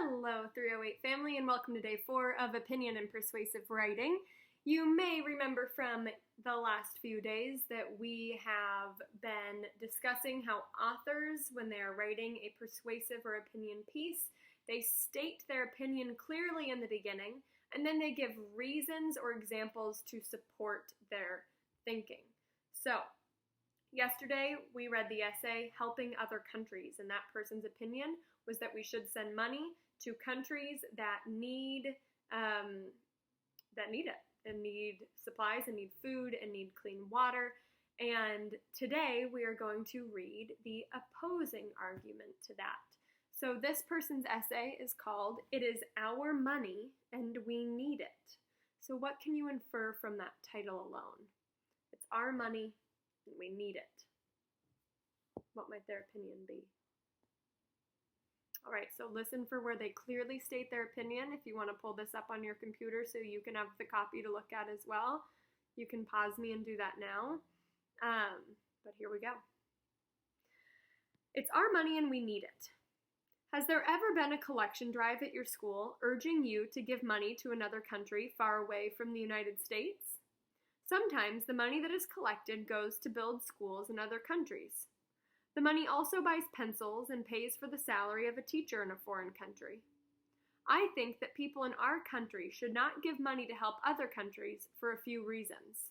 Hello, 308 family, and welcome to day 4 of Opinion and Persuasive Writing. You may remember from the last few days that we have been discussing how authors, when they are writing a persuasive or opinion piece, they state their opinion clearly in the beginning, and then they give reasons or examples to support their thinking. So, yesterday we read the essay, Helping Other Countries, and that person's opinion was that we should send money to countries that need it, and need supplies, and need food, and need clean water. And today we are going to read the opposing argument to that. So this person's essay is called, It is Our Money and We Need It. So what can you infer from that title alone? It's our money and we need it. What might their opinion be? All right, so listen for where they clearly state their opinion. If you want to pull this up on your computer so you can have the copy to look at as well, you can pause me and do that now. But here we go. It's our money and we need it. Has there ever been a collection drive at your school urging you to give money to another country far away from the United States? Sometimes the money that is collected goes to build schools in other countries. The money also buys pencils and pays for the salary of a teacher in a foreign country. I think that people in our country should not give money to help other countries for a few reasons.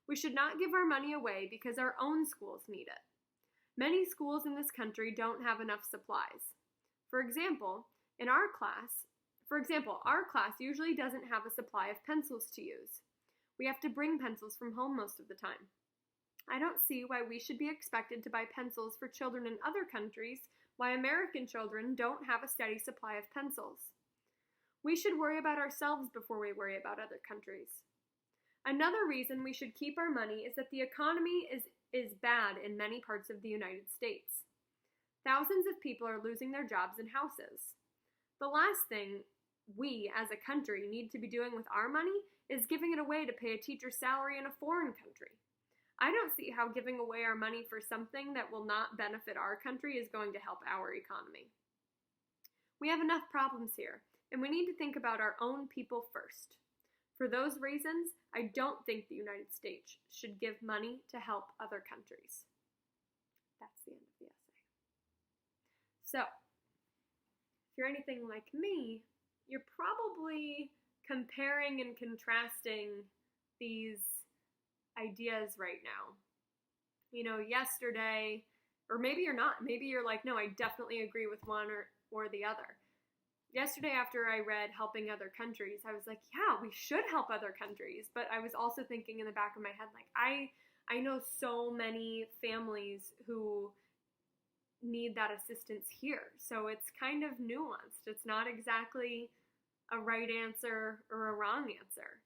We should not give our money away because our own schools need it. Many schools in this country don't have enough supplies. For example, our class usually doesn't have a supply of pencils to use. We have to bring pencils from home most of the time. I don't see why we should be expected to buy pencils for children in other countries, why American children don't have a steady supply of pencils. We should worry about ourselves before we worry about other countries. Another reason we should keep our money is that the economy is bad in many parts of the United States. Thousands of people are losing their jobs and houses. The last thing we, as a country, need to be doing with our money is giving it away to pay a teacher's salary in a foreign country. I don't see how giving away our money for something that will not benefit our country is going to help our economy. We have enough problems here, and we need to think about our own people first. For those reasons, I don't think the United States should give money to help other countries. That's the end of the essay. So, if you're anything like me, you're probably comparing and contrasting these ideas right now. You know, yesterday, or maybe you're not. Maybe you're like, no, I definitely agree with one or the other. Yesterday, after I read Helping Other Countries, I was like, yeah, we should help other countries. But I was also thinking in the back of my head, like, I know so many families who need that assistance here. So it's kind of nuanced. It's not exactly a right answer or a wrong answer.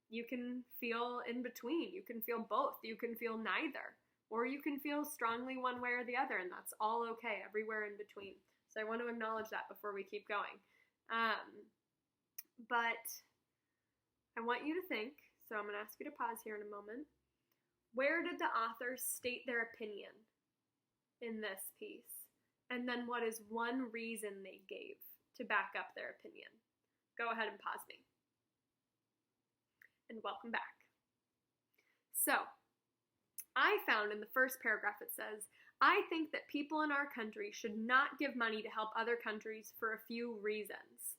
You can feel in between. You can feel both. You can feel neither. Or you can feel strongly one way or the other, and that's all okay, everywhere in between. So I want to acknowledge that before we keep going. But I want you to think, so I'm going to ask you to pause here in a moment. Where did the author state their opinion in this piece? And then what is one reason they gave to back up their opinion? Go ahead and pause me. And welcome back. So, I found in the first paragraph it says, I think that people in our country should not give money to help other countries for a few reasons.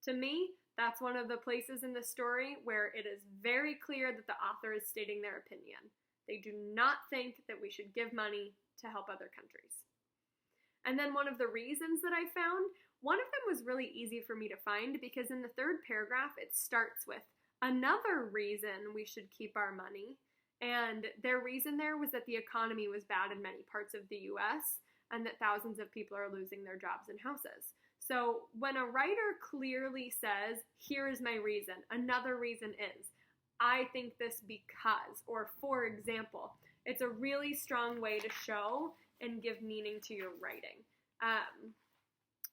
To me, that's one of the places in the story where it is very clear that the author is stating their opinion. They do not think that we should give money to help other countries. And then one of the reasons that I found, one of them was really easy for me to find because in the third paragraph it starts with, another reason we should keep our money, and their reason there was that the economy was bad in many parts of the U.S. and that thousands of people are losing their jobs and houses. So when a writer clearly says, here is my reason, another reason is, I think this because, or for example, it's a really strong way to show and give meaning to your writing.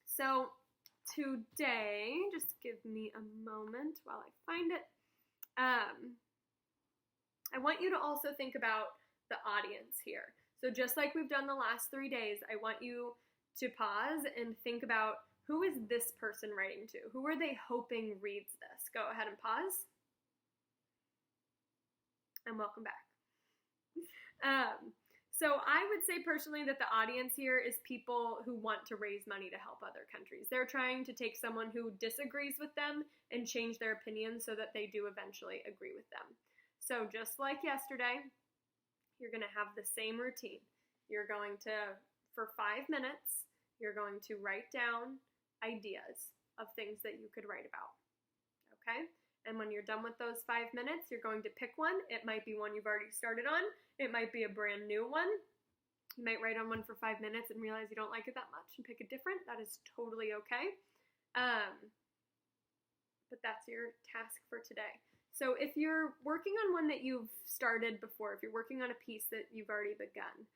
So today, just give me a moment while I find it. I want you to also think about the audience here. So just like we've done the last 3 days, I want you to pause and think about, who is this person writing to? Who are they hoping reads this? Go ahead and pause. And welcome back. So I would say personally that the audience here is people who want to raise money to help other countries. They're trying to take someone who disagrees with them and change their opinion so that they do eventually agree with them. So just like yesterday, you're going to have the same routine. You're going to, for 5 minutes, you're going to write down ideas of things that you could write about. Okay? And when you're done with those 5 minutes, you're going to pick one. It might be one you've already started on. It might be a brand new one. You might write on one for 5 minutes and realize you don't like it that much and pick a different. That is totally okay. But that's your task for today. So if you're working on one that you've started before, if you're working on a piece that you've already begun,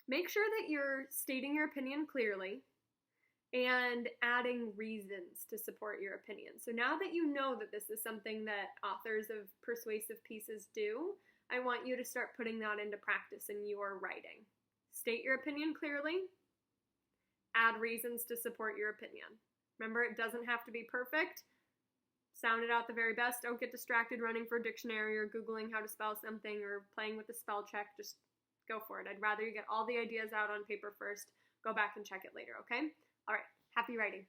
make sure that you're stating your opinion clearly and adding reasons to support your opinion. So now that you know that this is something that authors of persuasive pieces do, I want you to start putting that into practice in your writing. State your opinion clearly, add reasons to support your opinion. Remember, it doesn't have to be perfect. Sound it out the very best. Don't get distracted running for a dictionary or Googling how to spell something or playing with the spell check. Just go for it. I'd rather you get all the ideas out on paper first. Go back and check it later, okay? All right, happy writing.